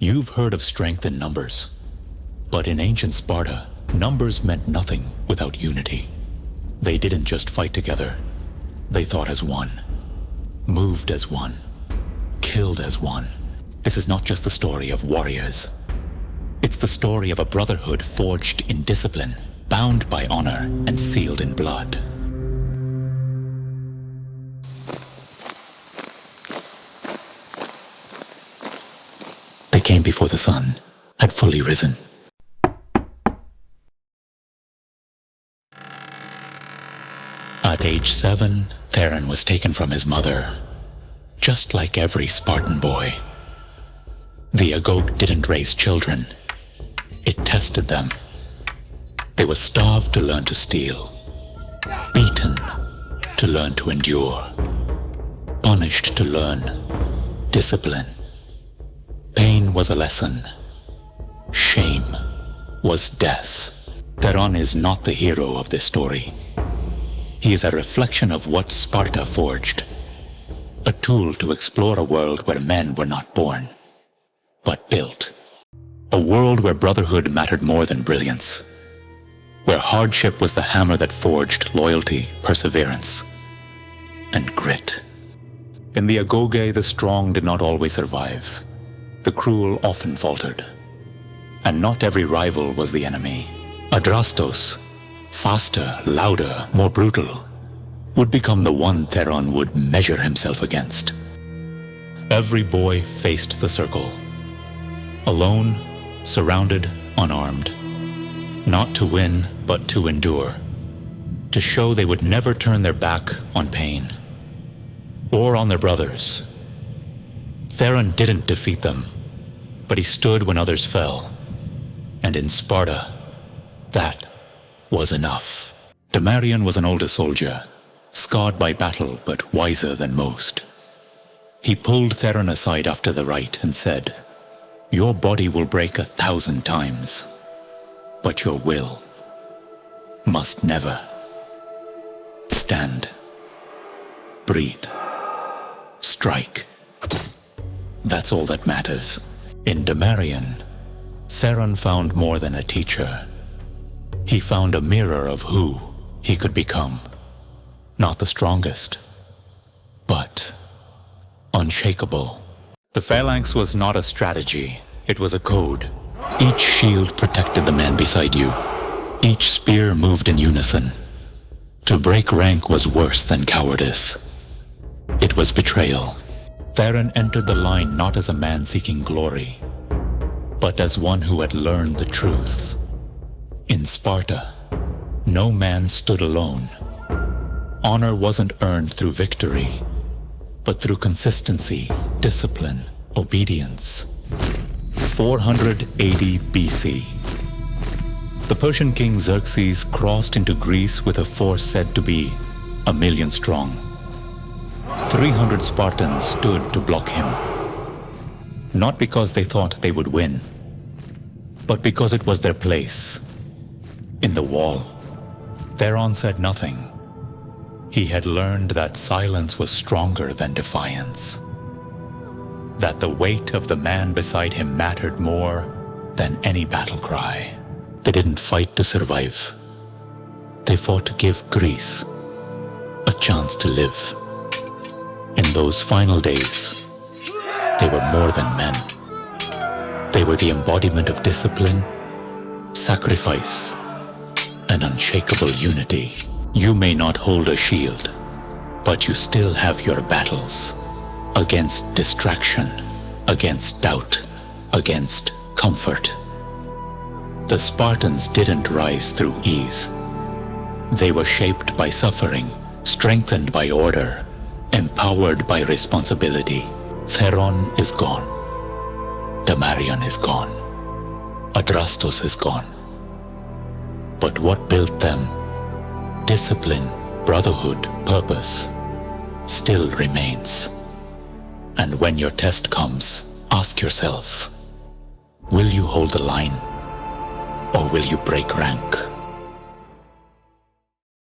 You've heard of strength in numbers, but in ancient Sparta, numbers meant nothing without unity. They didn't just fight together. They thought as one, moved as one, killed as one. This is not just the story of warriors. It's the story of a brotherhood forged in discipline, bound by honor, and sealed in blood. They came before the sun had fully risen. At age 7, Theron was taken from his mother, just like every Spartan boy. The Agoge didn't raise children. It tested them. They were starved to learn to steal, beaten to learn to endure, punished to learn discipline. Pain was a lesson. Shame was death. Theron is not the hero of this story. He is a reflection of what Sparta forged, a tool to explore a world where men were not born, but built. A world where brotherhood mattered more than brilliance, where hardship was the hammer that forged loyalty, perseverance, and grit. In the Agoge, the strong did not always survive. The cruel often faltered. And not every rival was the enemy. Adrastos, faster, louder, more brutal, would become the one Theron would measure himself against. Every boy faced the circle, alone, surrounded, unarmed. Not to win, but to endure. To show they would never turn their back on pain. Or on their brothers. Theron didn't defeat them, but he stood when others fell. And in Sparta, that was enough. Damarion was an older soldier, scarred by battle but wiser than most. He pulled Theron aside after the rite and said, "Your body will break 1,000 times, but your will must never. Stand, breathe, strike. That's all that matters." In Damarion, Theron found more than a teacher. He found a mirror of who he could become. Not the strongest, but unshakable. The Phalanx was not a strategy, it was a code. Each shield protected the man beside you. Each spear moved in unison. To break rank was worse than cowardice. It was betrayal. Theron entered the line not as a man seeking glory, but as one who had learned the truth. In Sparta, no man stood alone. Honor wasn't earned through victory, but through consistency, discipline, obedience. 480 BC. The Persian king Xerxes crossed into Greece with a force said to be 1,000,000 strong. 300 Spartans stood to block him. Not because they thought they would win, but because it was their place. In the wall, Theron said nothing. He had learned that silence was stronger than defiance. That the weight of the man beside him mattered more than any battle cry. They didn't fight to survive. They fought to give Greece a chance to live. In those final days, they were more than men. They were the embodiment of discipline, sacrifice, and unshakable unity. You may not hold a shield, but you still have your battles. Against distraction, against doubt, against comfort. The Spartans didn't rise through ease. They were shaped by suffering, strengthened by order, empowered by responsibility. Theron is gone. Damarion is gone. Adrastos is gone. But what built them, discipline, brotherhood, purpose, still remains. And when your test comes, ask yourself, will you hold the line, or will you break rank?